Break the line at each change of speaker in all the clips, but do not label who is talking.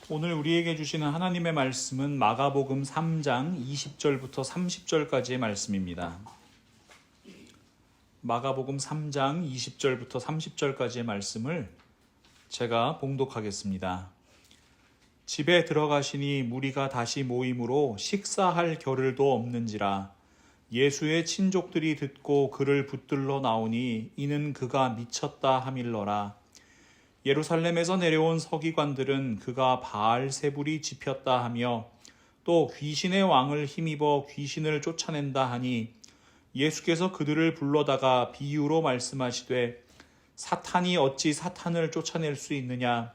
오늘 우리에게 주시는 하나님의 말씀은 마가복음 3장 20절부터 30절까지의 말씀입니다. 마가복음 3장 20절부터 30절까지의 말씀을 제가 봉독하겠습니다. 집에 들어가시니 무리가 다시 모임으로 식사할 겨를도 없는지라. 예수의 친족들이 듣고 그를 붙들러 나오니 이는 그가 미쳤다 하밀러라. 예루살렘에서 내려온 서기관들은 그가 바알세불이 집혔다 하며 또 귀신의 왕을 힘입어 귀신을 쫓아낸다 하니 예수께서 그들을 불러다가 비유로 말씀하시되 사탄이 어찌 사탄을 쫓아낼 수 있느냐.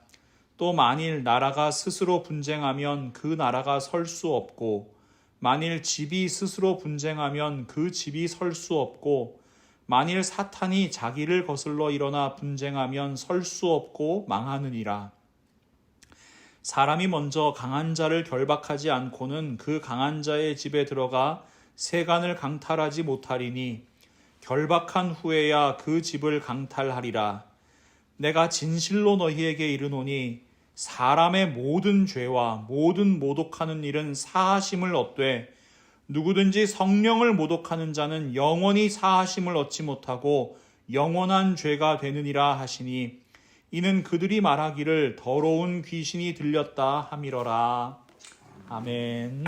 또 만일 나라가 스스로 분쟁하면 그 나라가 설 수 없고 만일 집이 스스로 분쟁하면 그 집이 설 수 없고 만일 사탄이 자기를 거슬러 일어나 분쟁하면 설 수 없고 망하느니라. 사람이 먼저 강한 자를 결박하지 않고는 그 강한 자의 집에 들어가 세간을 강탈하지 못하리니 결박한 후에야 그 집을 강탈하리라. 내가 진실로 너희에게 이르노니 사람의 모든 죄와 모든 모독하는 일은 사하심을 얻되 누구든지 성령을 모독하는 자는 영원히 사하심을 얻지 못하고 영원한 죄가 되느니라 하시니 이는 그들이 말하기를 더러운 귀신이 들렸다 함이러라. 아멘.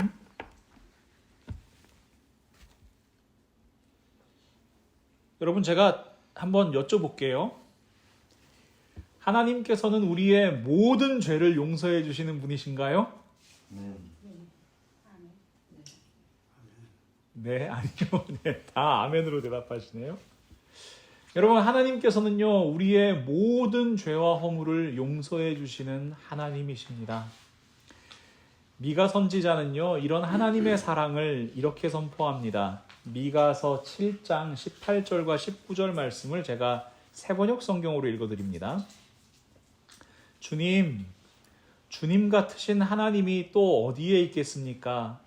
여러분, 제가 한번 여쭤볼게요. 하나님께서는 우리의 모든 죄를 용서해 주시는 분이신가요? 네, 아니요. 네, 다 아멘으로 대답하시네요. 여러분, 하나님께서는요, 우리의 모든 죄와 허물을 용서해 주시는 하나님이십니다. 미가 선지자는요, 이런 하나님의 사랑을 이렇게 선포합니다. 미가서 7장 18절과 19절 말씀을 제가 새번역 성경으로 읽어드립니다. 주님 같으신 하나님이 또 어디에 있겠습니까?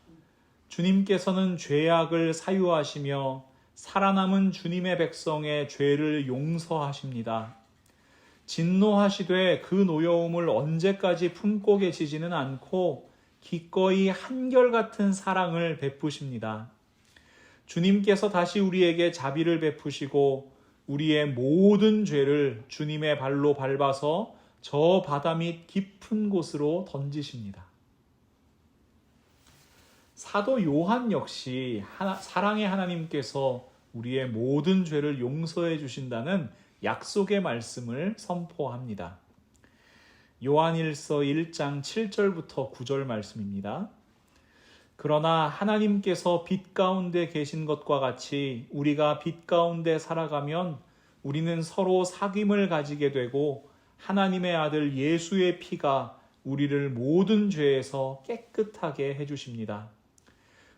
주님께서는 죄악을 사유하시며 살아남은 주님의 백성의 죄를 용서하십니다. 진노하시되 그 노여움을 언제까지 품고 계시지는 않고 기꺼이 한결같은 사랑을 베푸십니다. 주님께서 다시 우리에게 자비를 베푸시고 우리의 모든 죄를 주님의 발로 밟아서 저 바다 밑 깊은 곳으로 던지십니다. 사도 요한 역시 사랑의 하나님께서 우리의 모든 죄를 용서해 주신다는 약속의 말씀을 선포합니다. 요한일서 1장 7절부터 9절 말씀입니다. 그러나 하나님께서 빛 가운데 계신 것과 같이 우리가 빛 가운데 살아가면 우리는 서로 사귐을 가지게 되고 하나님의 아들 예수의 피가 우리를 모든 죄에서 깨끗하게 해주십니다.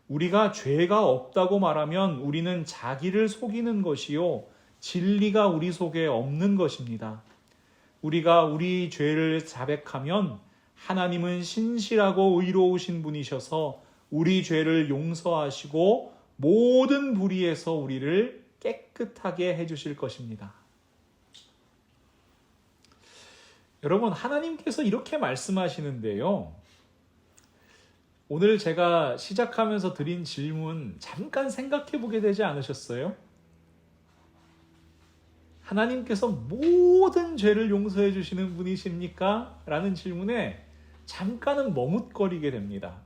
우리가 죄가 없다고 말하면 우리는 자기를 속이는 것이요 진리가 우리 속에 없는 것입니다. 우리가 우리 죄를 자백하면 하나님은 신실하고 의로우신 분이셔서 우리 죄를 용서하시고 모든 불의에서 우리를 깨끗하게 해주실 것입니다. 여러분, 하나님께서 이렇게 말씀하시는데요. 오늘 제가 시작하면서 드린 질문 잠깐 생각해 보게 되지 않으셨어요? 하나님께서 모든 죄를 용서해 주시는 분이십니까? 라는 질문에 잠깐은 머뭇거리게 됩니다.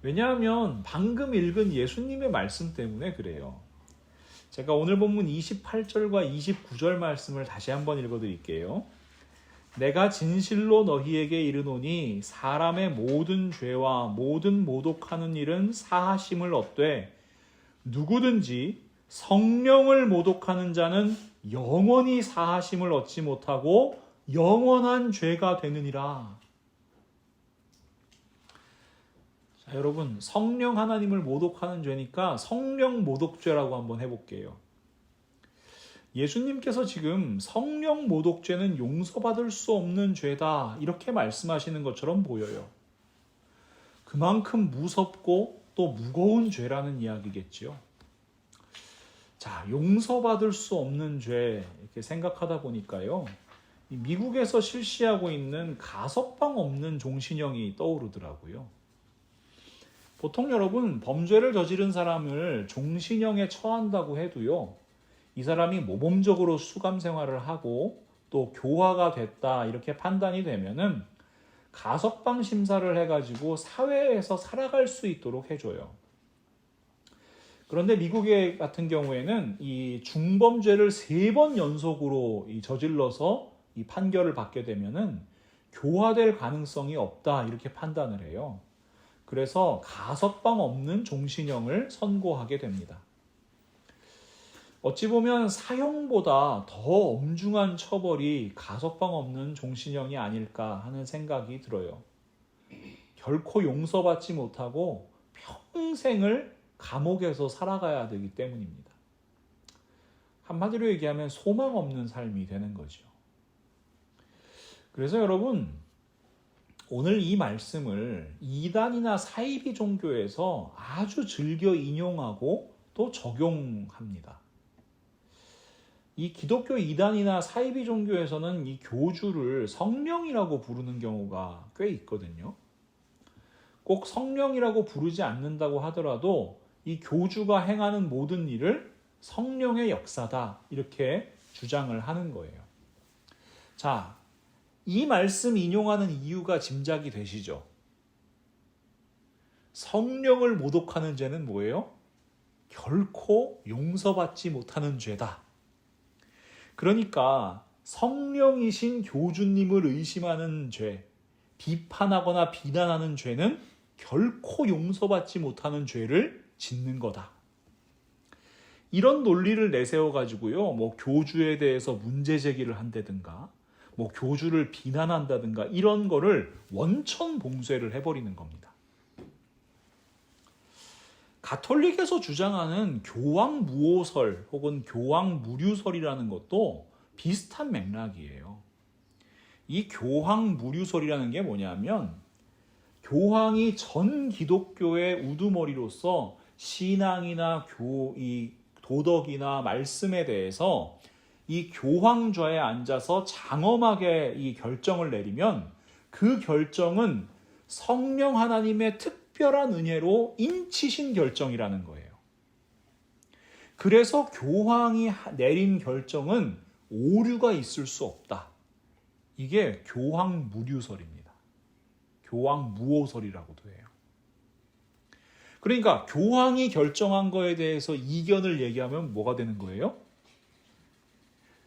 왜냐하면 방금 읽은 예수님의 말씀 때문에 그래요. 제가 오늘 본문 28절과 29절 말씀을 다시 한번 읽어드릴게요. 내가 진실로 너희에게 이르노니 사람의 모든 죄와 모든 모독하는 일은 사하심을 얻되 누구든지 성령을 모독하는 자는 영원히 사하심을 얻지 못하고 영원한 죄가 되느니라. 자, 여러분, 성령 하나님을 모독하는 죄니까 성령 모독죄라고 한번 해볼게요. 예수님께서 지금 성령 모독죄는 용서받을 수 없는 죄다 이렇게 말씀하시는 것처럼 보여요. 그만큼 무섭고 또 무거운 죄라는 이야기겠지요. 자, 용서받을 수 없는 죄 이렇게 생각하다 보니까요. 미국에서 실시하고 있는 가석방 없는 종신형이 떠오르더라고요. 보통 여러분 범죄를 저지른 사람을 종신형에 처한다고 해도요, 이 사람이 모범적으로 수감 생활을 하고 또 교화가 됐다 이렇게 판단이 되면은 가석방 심사를 해가지고 사회에서 살아갈 수 있도록 해줘요. 그런데 미국의 같은 경우에는 이 중범죄를 3번 연속으로 저질러서 이 판결을 받게 되면은 교화될 가능성이 없다 이렇게 판단을 해요. 그래서 가석방 없는 종신형을 선고하게 됩니다. 어찌 보면 사형보다 더 엄중한 처벌이 가석방 없는 종신형이 아닐까 하는 생각이 들어요. 결코 용서받지 못하고 평생을 감옥에서 살아가야 되기 때문입니다. 한마디로 얘기하면 소망 없는 삶이 되는 거죠. 그래서 여러분, 오늘 이 말씀을 이단이나 사이비 종교에서 아주 즐겨 인용하고 또 적용합니다. 이 기독교 이단이나 사이비 종교에서는 이 교주를 성령이라고 부르는 경우가 꽤 있거든요. 꼭 성령이라고 부르지 않는다고 하더라도 이 교주가 행하는 모든 일을 성령의 역사다 이렇게 주장을 하는 거예요. 자, 이 말씀 인용하는 이유가 짐작이 되시죠? 성령을 모독하는 죄는 뭐예요? 결코 용서받지 못하는 죄다. 그러니까 성령이신 교주님을 의심하는 죄, 비판하거나 비난하는 죄는 결코 용서받지 못하는 죄를 짓는 거다. 이런 논리를 내세워가지고요, 교주에 대해서 문제 제기를 한다든가, 교주를 비난한다든가 이런 거를 원천 봉쇄를 해버리는 겁니다. 가톨릭에서 주장하는 교황무오설 혹은 교황무류설이라는 것도 비슷한 맥락이에요. 이 교황무류설이라는 게 뭐냐면 교황이 전 기독교의 우두머리로서 신앙이나 이 도덕이나 말씀에 대해서 이 교황좌에 앉아서 장엄하게 이 결정을 내리면 그 결정은 성령 하나님의 특별한 은혜로 인치신 결정이라는 거예요. 그래서 교황이 내린 결정은 오류가 있을 수 없다. 이게 교황무류설입니다. 교황무오설이라고도 해요. 그러니까 교황이 결정한 거에 대해서 이견을 얘기하면 뭐가 되는 거예요?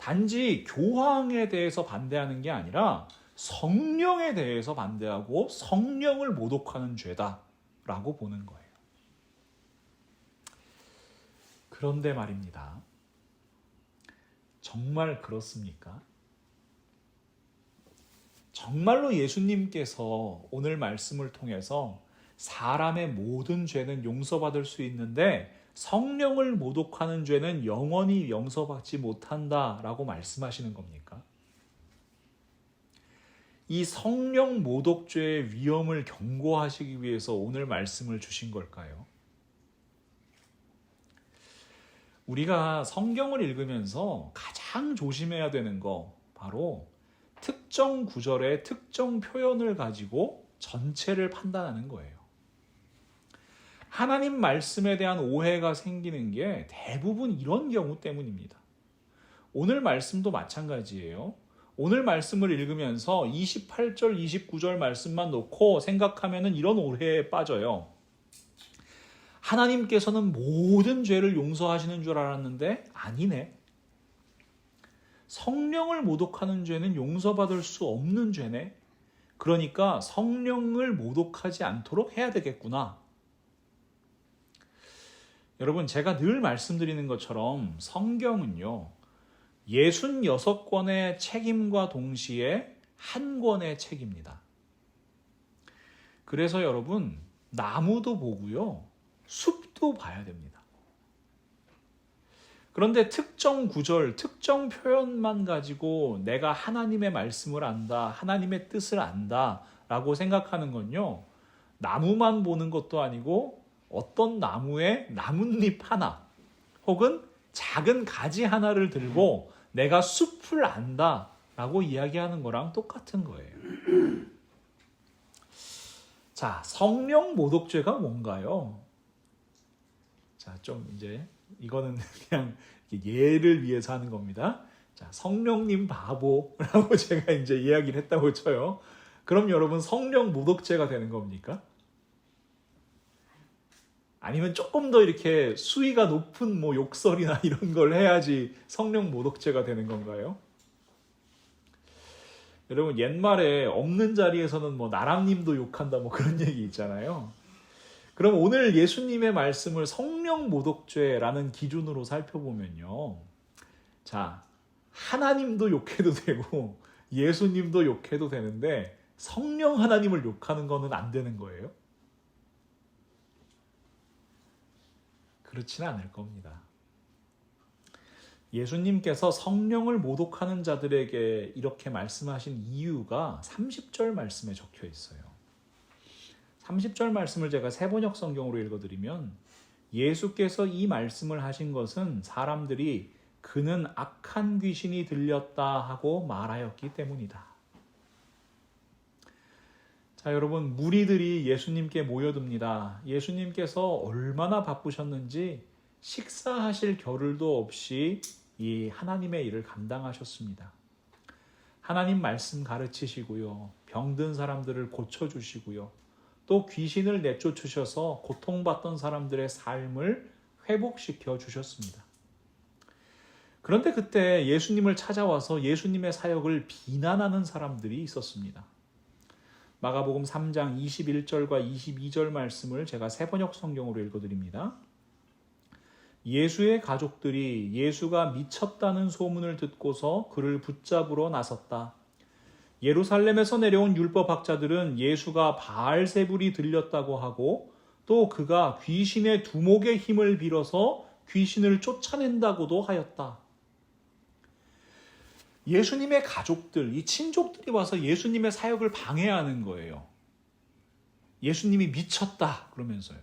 단지 교황에 대해서 반대하는 게 아니라 성령에 대해서 반대하고 성령을 모독하는 죄다라고 보는 거예요. 그런데 말입니다. 정말 그렇습니까? 정말로 예수님께서 오늘 말씀을 통해서 사람의 모든 죄는 용서받을 수 있는데 성령을 모독하는 죄는 영원히 용서받지 못한다라고 말씀하시는 겁니까? 이 성령 모독죄의 위험을 경고하시기 위해서 오늘 말씀을 주신 걸까요? 우리가 성경을 읽으면서 가장 조심해야 되는 거 바로 특정 구절의 특정 표현을 가지고 전체를 판단하는 거예요. 하나님 말씀에 대한 오해가 생기는 게 대부분 이런 경우 때문입니다. 오늘 말씀도 마찬가지예요. 오늘 말씀을 읽으면서 28절, 29절 말씀만 놓고 생각하면 이런 오해에 빠져요. 하나님께서는 모든 죄를 용서하시는 줄 알았는데 아니네. 성령을 모독하는 죄는 용서받을 수 없는 죄네. 그러니까 성령을 모독하지 않도록 해야 되겠구나. 여러분, 제가 늘 말씀드리는 것처럼 성경은요, 66권의 책임과 동시에 한 권의 책입니다. 그래서 여러분, 나무도 보고요, 숲도 봐야 됩니다. 그런데 특정 구절, 특정 표현만 가지고 내가 하나님의 말씀을 안다, 하나님의 뜻을 안다 라고 생각하는 건요, 나무만 보는 것도 아니고 어떤 나무의 나뭇잎 하나 혹은 작은 가지 하나를 들고 내가 숲을 안다 라고 이야기하는 거랑 똑같은 거예요. 자, 성령 모독죄가 뭔가요? 자, 좀 이제 이거는 그냥 예를 위해서 하는 겁니다. 자, 성령님 바보라고 제가 이제 이야기를 했다고 쳐요. 그럼 여러분 성령 모독죄가 되는 겁니까? 아니면 조금 더 이렇게 수위가 높은 뭐 욕설이나 이런 걸 해야지 성령 모독죄가 되는 건가요? 여러분 옛말에 없는 자리에서는 뭐 나랑님도 욕한다 뭐 그런 얘기 있잖아요. 그럼 오늘 예수님의 말씀을 성령 모독죄라는 기준으로 살펴보면요. 자, 하나님도 욕해도 되고 예수님도 욕해도 되는데 성령 하나님을 욕하는 거는 안 되는 거예요? 그렇지는 않을 겁니다. 예수님께서 성령을 모독하는 자들에게 이렇게 말씀하신 이유가 30절 말씀에 적혀 있어요. 30절 말씀을 제가 세번역 성경으로 읽어드리면 예수께서 이 말씀을 하신 것은 사람들이 그는 악한 귀신이 들렸다 하고 말하였기 때문이다. 자, 여러분 무리들이 예수님께 모여듭니다. 예수님께서 얼마나 바쁘셨는지 식사하실 겨를도 없이 이 하나님의 일을 감당하셨습니다. 하나님 말씀 가르치시고요. 병든 사람들을 고쳐주시고요. 또 귀신을 내쫓으셔서 고통받던 사람들의 삶을 회복시켜 주셨습니다. 그런데 그때 예수님을 찾아와서 예수님의 사역을 비난하는 사람들이 있었습니다. 마가복음 3장 21절과 22절 말씀을 제가 세번역 성경으로 읽어드립니다. 예수의 가족들이 예수가 미쳤다는 소문을 듣고서 그를 붙잡으러 나섰다. 예루살렘에서 내려온 율법학자들은 예수가 바알세불이 들렸다고 하고 또 그가 귀신의 두목의 힘을 빌어서 귀신을 쫓아낸다고도 하였다. 예수님의 가족들, 이 친족들이 와서 예수님의 사역을 방해하는 거예요. 예수님이 미쳤다 그러면서요.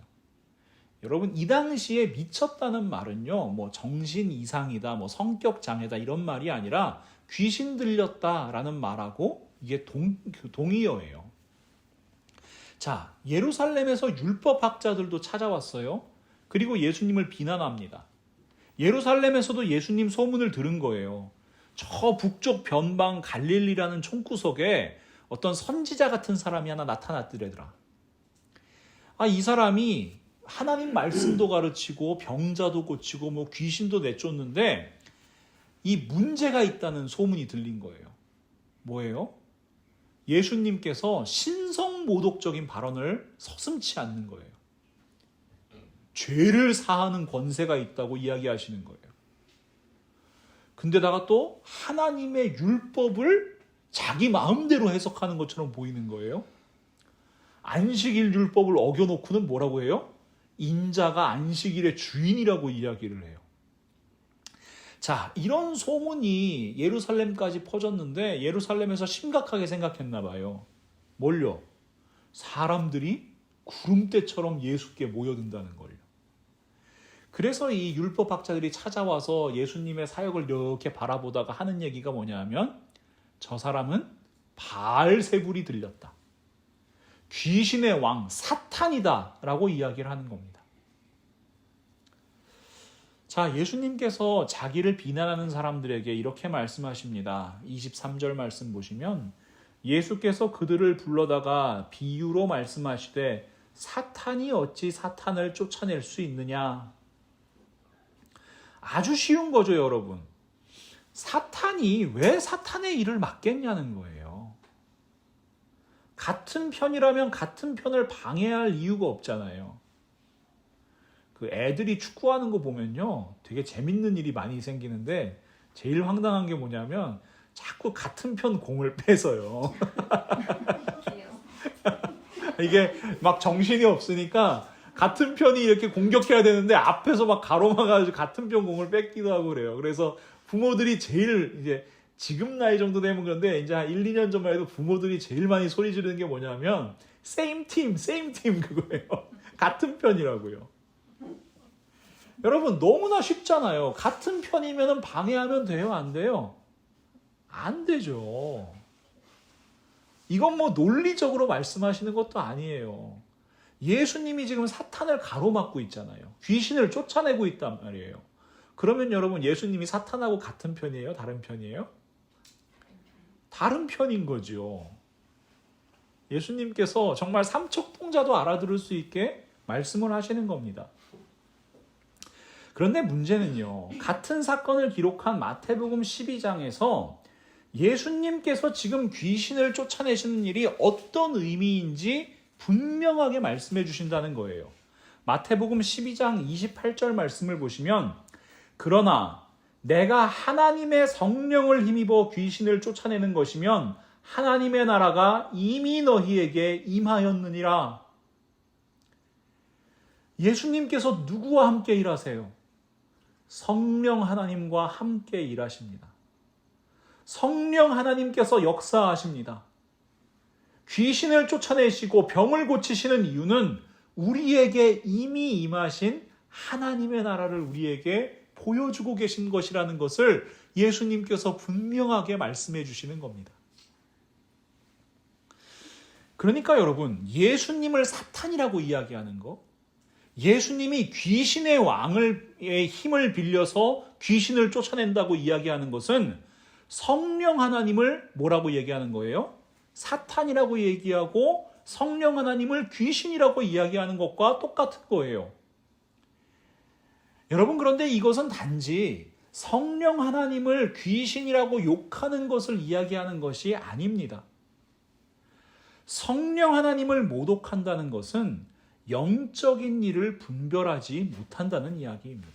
여러분 이 당시에 미쳤다는 말은요, 뭐 정신 이상이다, 뭐 성격 장애다 이런 말이 아니라 귀신 들렸다라는 말하고 이게 동의어예요. 자, 예루살렘에서 율법학자들도 찾아왔어요. 그리고 예수님을 비난합니다. 예루살렘에서도 예수님 소문을 들은 거예요. 저 북쪽 변방 갈릴리라는 총구석에 어떤 선지자 같은 사람이 하나 나타났더래더라. 이 사람이 하나님 말씀도 가르치고 병자도 고치고 뭐 귀신도 내쫓는데 이 문제가 있다는 소문이 들린 거예요. 뭐예요? 예수님께서 신성모독적인 발언을 서슴지 않는 거예요. 죄를 사하는 권세가 있다고 이야기하시는 거예요. 근데다가 또 하나님의 율법을 자기 마음대로 해석하는 것처럼 보이는 거예요. 안식일 율법을 어겨놓고는 뭐라고 해요? 인자가 안식일의 주인이라고 이야기를 해요. 자, 이런 소문이 예루살렘까지 퍼졌는데 예루살렘에서 심각하게 생각했나 봐요. 뭘요? 사람들이 구름대처럼 예수께 모여든다는 걸요. 그래서 이 율법학자들이 찾아와서 예수님의 사역을 이렇게 바라보다가 하는 얘기가 뭐냐면 저 사람은 바알세불이 들렸다. 귀신의 왕 사탄이다 라고 이야기를 하는 겁니다. 자, 예수님께서 자기를 비난하는 사람들에게 이렇게 말씀하십니다. 23절 말씀 보시면 예수께서 그들을 불러다가 비유로 말씀하시되 사탄이 어찌 사탄을 쫓아낼 수 있느냐. 아주 쉬운 거죠, 여러분. 사탄이 왜 사탄의 일을 맡겠냐는 거예요. 같은 편이라면 같은 편을 방해할 이유가 없잖아요. 그 애들이 축구하는 거 보면요, 되게 재밌는 일이 많이 생기는데 제일 황당한 게 뭐냐면 자꾸 같은 편 공을 뺏어요. 이게 막 정신이 없으니까 같은 편이 이렇게 공격해야 되는데 앞에서 막 가로막아가지고 같은 편 공을 뺏기도 하고 그래요. 그래서 부모들이 제일 이제 지금 나이 정도 되면 그런데 이제 한 1, 2년 전만 해도 부모들이 제일 많이 소리 지르는 게 뭐냐면 same team 그거예요. 같은 편이라고요. 여러분 너무나 쉽잖아요. 같은 편이면 방해하면 돼요? 안 돼요? 안 되죠. 이건 뭐 논리적으로 말씀하시는 것도 아니에요. 예수님이 지금 사탄을 가로막고 있잖아요. 귀신을 쫓아내고 있단 말이에요. 그러면 여러분, 예수님이 사탄하고 같은 편이에요? 다른 편이에요? 다른 편인 거죠. 예수님께서 정말 삼척동자도 알아들을 수 있게 말씀을 하시는 겁니다. 그런데 문제는요, 같은 사건을 기록한 마태복음 12장에서 예수님께서 지금 귀신을 쫓아내시는 일이 어떤 의미인지 분명하게 말씀해 주신다는 거예요. 마태복음 12장 28절 말씀을 보시면, 그러나 내가 하나님의 성령을 힘입어 귀신을 쫓아내는 것이면 하나님의 나라가 이미 너희에게 임하였느니라. 예수님께서 누구와 함께 일하세요? 성령 하나님과 함께 일하십니다. 성령 하나님께서 역사하십니다. 귀신을 쫓아내시고 병을 고치시는 이유는 우리에게 이미 임하신 하나님의 나라를 우리에게 보여주고 계신 것이라는 것을 예수님께서 분명하게 말씀해 주시는 겁니다. 그러니까 여러분, 예수님을 사탄이라고 이야기하는 거, 예수님이 귀신의 왕의 힘을 빌려서 귀신을 쫓아낸다고 이야기하는 것은 성령 하나님을 뭐라고 얘기하는 거예요? 사탄이라고 얘기하고 성령 하나님을 귀신이라고 이야기하는 것과 똑같은 거예요. 여러분, 그런데 이것은 단지 성령 하나님을 귀신이라고 욕하는 것을 이야기하는 것이 아닙니다. 성령 하나님을 모독한다는 것은 영적인 일을 분별하지 못한다는 이야기입니다.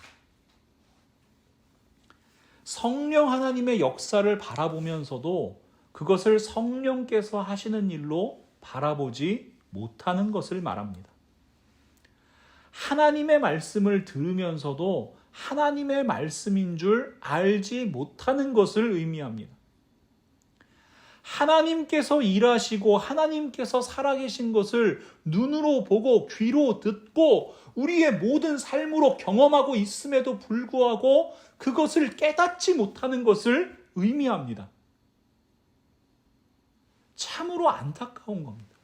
성령 하나님의 역사를 바라보면서도 그것을 성령께서 하시는 일로 바라보지 못하는 것을 말합니다. 하나님의 말씀을 들으면서도 하나님의 말씀인 줄 알지 못하는 것을 의미합니다. 하나님께서 일하시고 하나님께서 살아계신 것을 눈으로 보고 귀로 듣고 우리의 모든 삶으로 경험하고 있음에도 불구하고 그것을 깨닫지 못하는 것을 의미합니다. 참으로 안타까운 겁니다.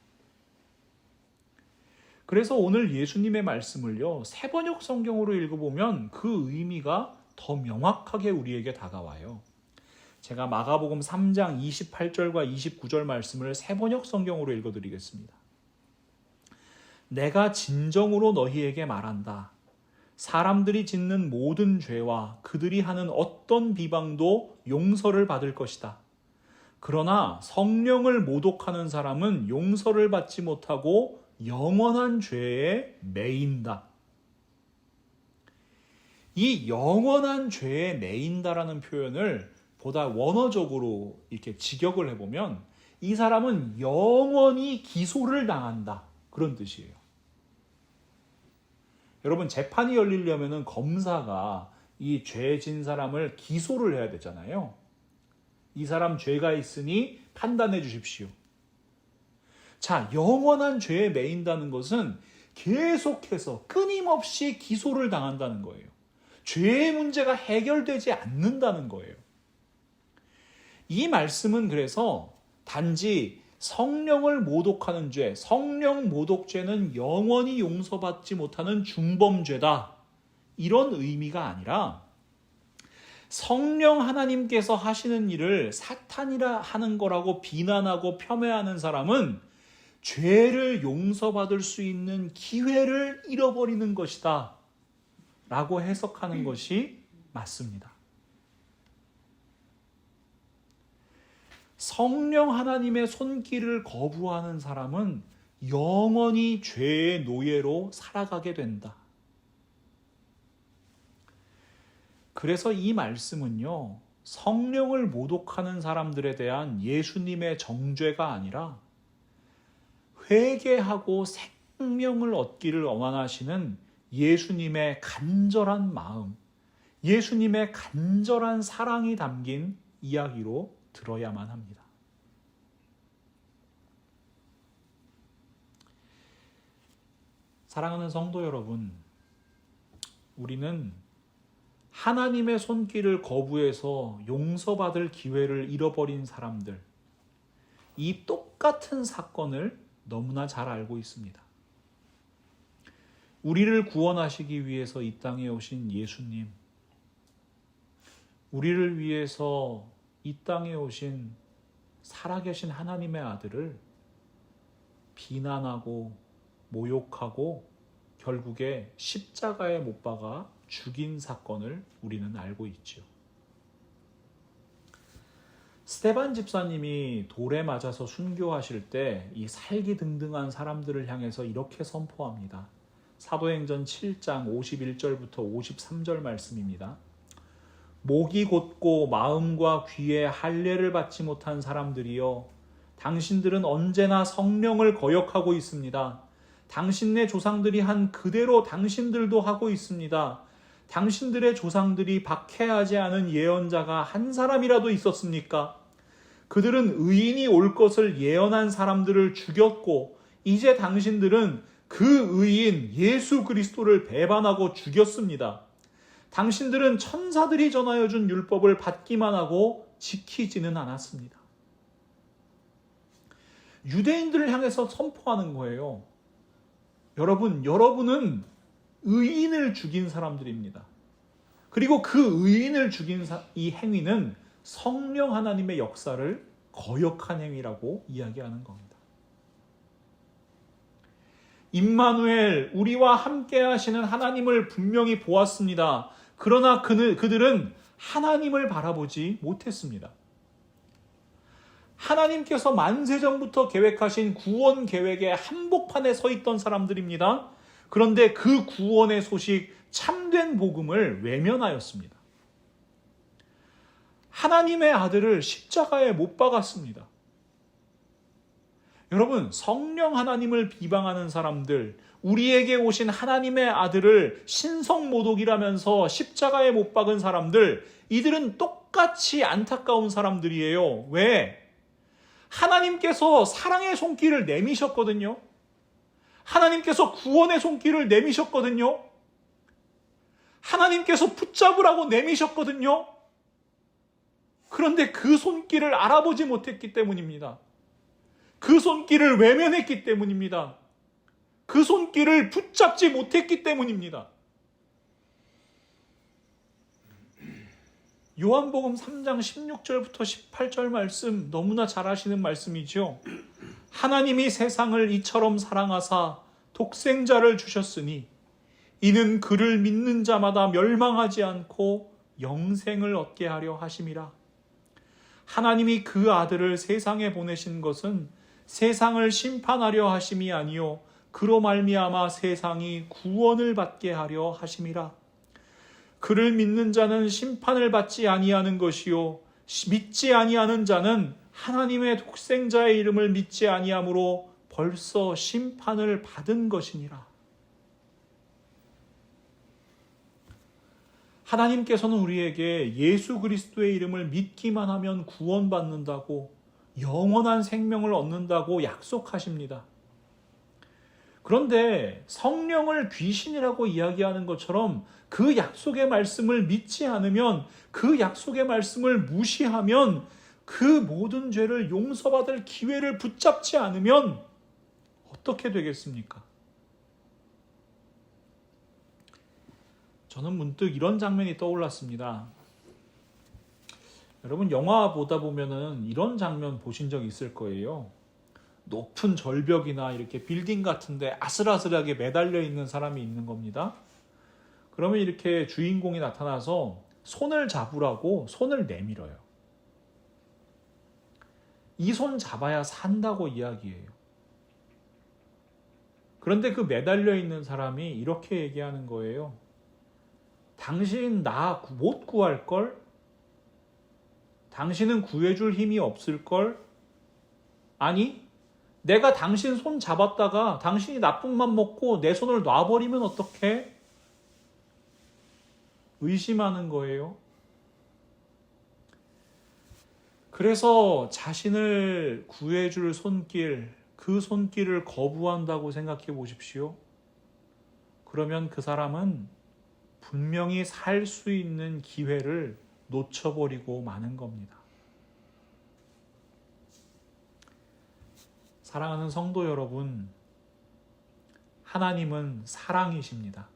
그래서 오늘 예수님의 말씀을요, 새번역 성경으로 읽어보면 그 의미가 더 명확하게 우리에게 다가와요. 제가 마가복음 3장 28절과 29절 말씀을 새번역 성경으로 읽어드리겠습니다. 내가 진정으로 너희에게 말한다. 사람들이 짓는 모든 죄와 그들이 하는 어떤 비방도 용서를 받을 것이다. 그러나 성령을 모독하는 사람은 용서를 받지 못하고 영원한 죄에 매인다. 이 영원한 죄에 매인다라는 표현을 보다 원어적으로 이렇게 직역을 해보면 이 사람은 영원히 기소를 당한다. 그런 뜻이에요. 여러분, 재판이 열리려면 검사가 이 죄진 사람을 기소를 해야 되잖아요. 이 사람 죄가 있으니 판단해 주십시오. 자, 영원한 죄에 매인다는 것은 계속해서 끊임없이 기소를 당한다는 거예요. 죄의 문제가 해결되지 않는다는 거예요. 이 말씀은 그래서 단지 성령을 모독하는 죄, 성령 모독죄는 영원히 용서받지 못하는 중범죄다. 이런 의미가 아니라 성령 하나님께서 하시는 일을 사탄이라 하는 거라고 비난하고 폄훼하는 사람은 죄를 용서받을 수 있는 기회를 잃어버리는 것이다. 라고 해석하는 것이 맞습니다. 성령 하나님의 손길을 거부하는 사람은 영원히 죄의 노예로 살아가게 된다. 그래서 이 말씀은요, 성령을 모독하는 사람들에 대한 예수님의 정죄가 아니라 회개하고 생명을 얻기를 원하시는 예수님의 간절한 마음, 예수님의 간절한 사랑이 담긴 이야기로 들어야만 합니다. 사랑하는 성도 여러분, 우리는 하나님의 손길을 거부해서 용서받을 기회를 잃어버린 사람들, 이 똑같은 사건을 너무나 잘 알고 있습니다. 우리를 구원하시기 위해서 이 땅에 오신 예수님, 우리를 위해서 이 땅에 오신 살아계신 하나님의 아들을 비난하고 모욕하고 결국에 십자가에 못 박아 죽인 사건을 우리는 알고 있지요. 스데반 집사님이 돌에 맞아서 순교하실 때 이 살기등등한 사람들을 향해서 이렇게 선포합니다. 사도행전 7장 51절부터 53절 말씀입니다. 목이 곧고 마음과 귀에 할례를 받지 못한 사람들이여, 당신들은 언제나 성령을 거역하고 있습니다. 당신네 조상들이 한 그대로 당신들도 하고 있습니다. 당신들의 조상들이 박해하지 않은 예언자가 한 사람이라도 있었습니까? 그들은 의인이 올 것을 예언한 사람들을 죽였고, 이제 당신들은 그 의인 예수 그리스도를 배반하고 죽였습니다. 당신들은 천사들이 전하여 준 율법을 받기만 하고 지키지는 않았습니다. 유대인들을 향해서 선포하는 거예요. 여러분은 의인을 죽인 사람들입니다. 그리고 그 의인을 죽인 이 행위는 성령 하나님의 역사를 거역한 행위라고 이야기하는 겁니다. 임마누엘, 우리와 함께 하시는 하나님을 분명히 보았습니다. 그러나 그들은 하나님을 바라보지 못했습니다. 하나님께서 만세전부터 계획하신 구원 계획의 한복판에 서 있던 사람들입니다. 그런데 그 구원의 소식, 참된 복음을 외면하였습니다. 하나님의 아들을 십자가에 못 박았습니다. 여러분, 성령 하나님을 비방하는 사람들, 우리에게 오신 하나님의 아들을 신성모독이라면서 십자가에 못 박은 사람들, 이들은 똑같이 안타까운 사람들이에요. 왜? 하나님께서 사랑의 손길을 내미셨거든요. 하나님께서 구원의 손길을 내미셨거든요. 하나님께서 붙잡으라고 내미셨거든요. 그런데 그 손길을 알아보지 못했기 때문입니다. 그 손길을 외면했기 때문입니다. 그 손길을 붙잡지 못했기 때문입니다. 요한복음 3장 16절부터 18절 말씀, 너무나 잘 아시는 말씀이죠. 하나님이 세상을 이처럼 사랑하사 독생자를 주셨으니 이는 그를 믿는 자마다 멸망하지 않고 영생을 얻게 하려 하심이라. 하나님이 그 아들을 세상에 보내신 것은 세상을 심판하려 하심이 아니요 그로 말미암아 세상이 구원을 받게 하려 하심이라. 그를 믿는 자는 심판을 받지 아니하는 것이요 믿지 아니하는 자는 하나님의 독생자의 이름을 믿지 아니하므로 벌써 심판을 받은 것이니라. 하나님께서는 우리에게 예수 그리스도의 이름을 믿기만 하면 구원받는다고, 영원한 생명을 얻는다고 약속하십니다. 그런데 성령을 귀신이라고 이야기하는 것처럼 그 약속의 말씀을 믿지 않으면, 그 약속의 말씀을 무시하면, 그 모든 죄를 용서받을 기회를 붙잡지 않으면 어떻게 되겠습니까? 저는 문득 이런 장면이 떠올랐습니다. 여러분, 영화 보다 보면은 이런 장면 보신 적 있을 거예요. 높은 절벽이나 이렇게 빌딩 같은데 아슬아슬하게 매달려 있는 사람이 있는 겁니다. 그러면 이렇게 주인공이 나타나서 손을 잡으라고 손을 내밀어요. 이 손 잡아야 산다고 이야기해요. 그런데 그 매달려 있는 사람이 이렇게 얘기하는 거예요. 당신 나 못 구할걸? 당신은 구해줄 힘이 없을걸? 아니, 내가 당신 손 잡았다가 당신이 나쁜 맘 먹고 내 손을 놔버리면 어떡해? 의심하는 거예요. 그래서 자신을 구해줄 손길, 그 손길을 거부한다고 생각해 보십시오. 그러면 그 사람은 분명히 살 수 있는 기회를 놓쳐버리고 마는 겁니다. 사랑하는 성도 여러분, 하나님은 사랑이십니다.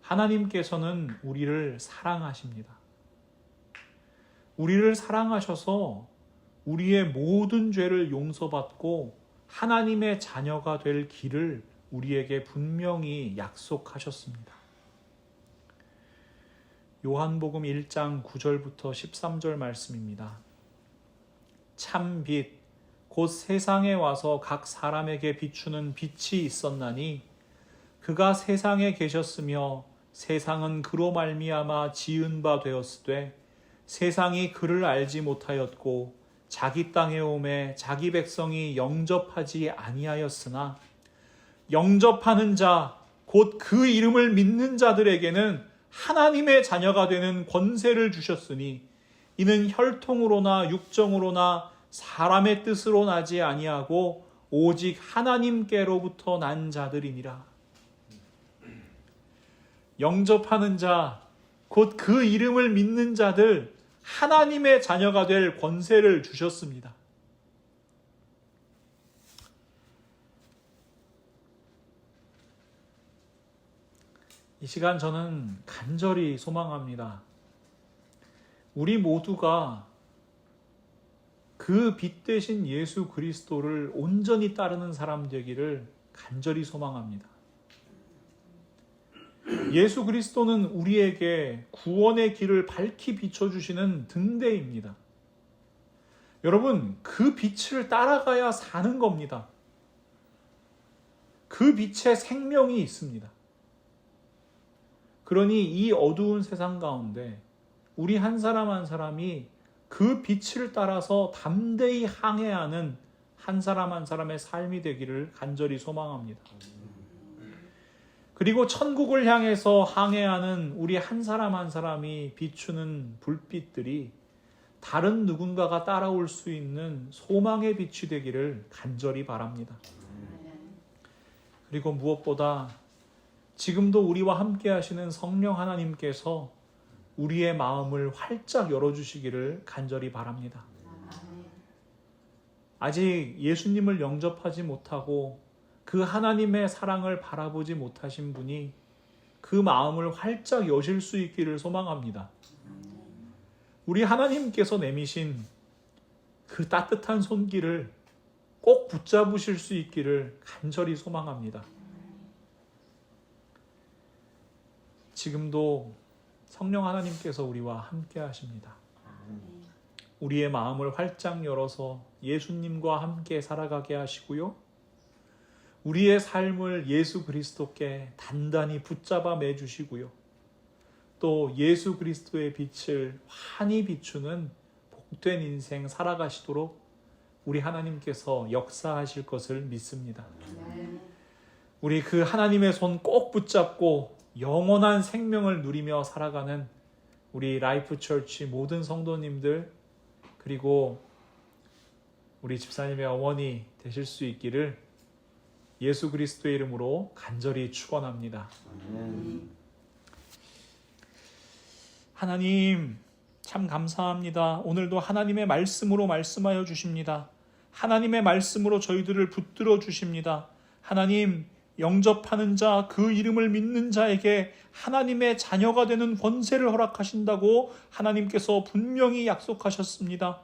하나님께서는 우리를 사랑하십니다. 우리를 사랑하셔서 우리의 모든 죄를 용서받고 하나님의 자녀가 될 길을 우리에게 분명히 약속하셨습니다. 요한복음 1장 9절부터 13절 말씀입니다. 참 빛, 곧 세상에 와서 각 사람에게 비추는 빛이 있었나니 그가 세상에 계셨으며 세상은 그로 말미암아 지은 바 되었으되 세상이 그를 알지 못하였고 자기 땅에 오매 자기 백성이 영접하지 아니하였으나 영접하는 자, 곧 그 이름을 믿는 자들에게는 하나님의 자녀가 되는 권세를 주셨으니 이는 혈통으로나 육정으로나 사람의 뜻으로 나지 아니하고 오직 하나님께로부터 난 자들이니라. 영접하는 자, 곧 그 이름을 믿는 자들, 하나님의 자녀가 될 권세를 주셨습니다. 이 시간 저는 간절히 소망합니다. 우리 모두가 그 빛 대신 예수 그리스도를 온전히 따르는 사람 되기를 간절히 소망합니다. 예수 그리스도는 우리에게 구원의 길을 밝히 비춰주시는 등대입니다. 여러분, 그 빛을 따라가야 사는 겁니다. 그 빛에 생명이 있습니다. 그러니 이 어두운 세상 가운데 우리 한 사람 한 사람이 그 빛을 따라서 담대히 항해하는 한 사람 한 사람의 삶이 되기를 간절히 소망합니다. 그리고 천국을 향해서 항해하는 우리 한 사람 한 사람이 비추는 불빛들이 다른 누군가가 따라올 수 있는 소망의 빛이 되기를 간절히 바랍니다. 그리고 무엇보다 지금도 우리와 함께 하시는 성령 하나님께서 우리의 마음을 활짝 열어주시기를 간절히 바랍니다. 아직 예수님을 영접하지 못하고 그 하나님의 사랑을 바라보지 못하신 분이 그 마음을 활짝 여실 수 있기를 소망합니다. 우리 하나님께서 내미신 그 따뜻한 손길을 꼭 붙잡으실 수 있기를 간절히 소망합니다. 지금도 성령 하나님께서 우리와 함께 하십니다. 우리의 마음을 활짝 열어서 예수님과 함께 살아가게 하시고요. 우리의 삶을 예수 그리스도께 단단히 붙잡아 매주시고요. 또 예수 그리스도의 빛을 환히 비추는 복된 인생 살아가시도록 우리 하나님께서 역사하실 것을 믿습니다. 우리 그 하나님의 손 꼭 붙잡고 영원한 생명을 누리며 살아가는 우리 라이프 처치 모든 성도님들, 그리고 우리 집사님의 어머니 되실 수 있기를 예수 그리스도의 이름으로 간절히 축원합니다. 하나님 참 감사합니다. 오늘도 하나님의 말씀으로 말씀하여 주십니다. 하나님의 말씀으로 저희들을 붙들어 주십니다. 하나님, 영접하는 자, 그 이름을 믿는 자에게 하나님의 자녀가 되는 권세를 허락하신다고 하나님께서 분명히 약속하셨습니다.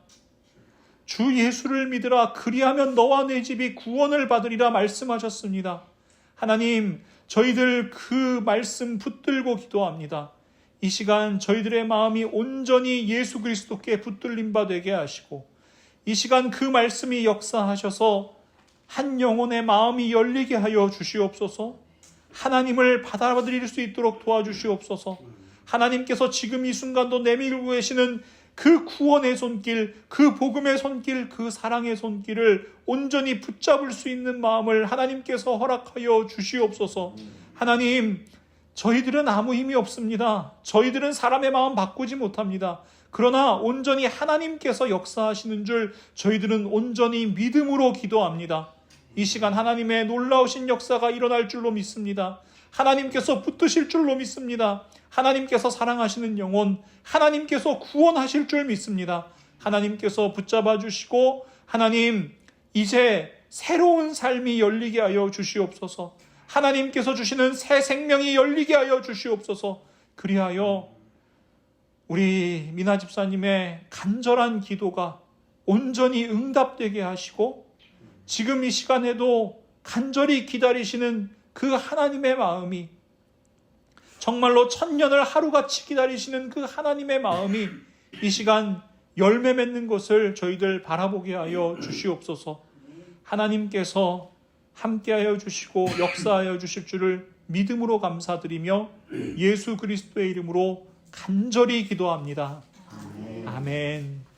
주 예수를 믿으라, 그리하면 너와 내 집이 구원을 받으리라 말씀하셨습니다. 하나님, 저희들 그 말씀 붙들고 기도합니다. 이 시간 저희들의 마음이 온전히 예수 그리스도께 붙들림 바 되게 하시고, 이 시간 그 말씀이 역사하셔서 한 영혼의 마음이 열리게 하여 주시옵소서. 하나님을 받아들일 수 있도록 도와주시옵소서. 하나님께서 지금 이 순간도 내밀고 계시는 그 구원의 손길, 그 복음의 손길, 그 사랑의 손길을 온전히 붙잡을 수 있는 마음을 하나님께서 허락하여 주시옵소서. 하나님, 저희들은 아무 힘이 없습니다. 저희들은 사람의 마음 바꾸지 못합니다. 그러나 온전히 하나님께서 역사하시는 줄 저희들은 온전히 믿음으로 기도합니다. 이 시간 하나님의 놀라우신 역사가 일어날 줄로 믿습니다. 하나님께서 붙드실 줄로 믿습니다. 하나님께서 사랑하시는 영혼, 하나님께서 구원하실 줄 믿습니다. 하나님께서 붙잡아 주시고 하나님 이제 새로운 삶이 열리게 하여 주시옵소서. 하나님께서 주시는 새 생명이 열리게 하여 주시옵소서. 그리하여 우리 미나 집사님의 간절한 기도가 온전히 응답되게 하시고 지금 이 시간에도 간절히 기다리시는 그 하나님의 마음이, 정말로 천년을 하루같이 기다리시는 그 하나님의 마음이 이 시간 열매 맺는 것을 저희들 바라보게 하여 주시옵소서. 하나님께서 함께하여 주시고 역사하여 주실 줄을 믿음으로 감사드리며 예수 그리스도의 이름으로 간절히 기도합니다. 아멘.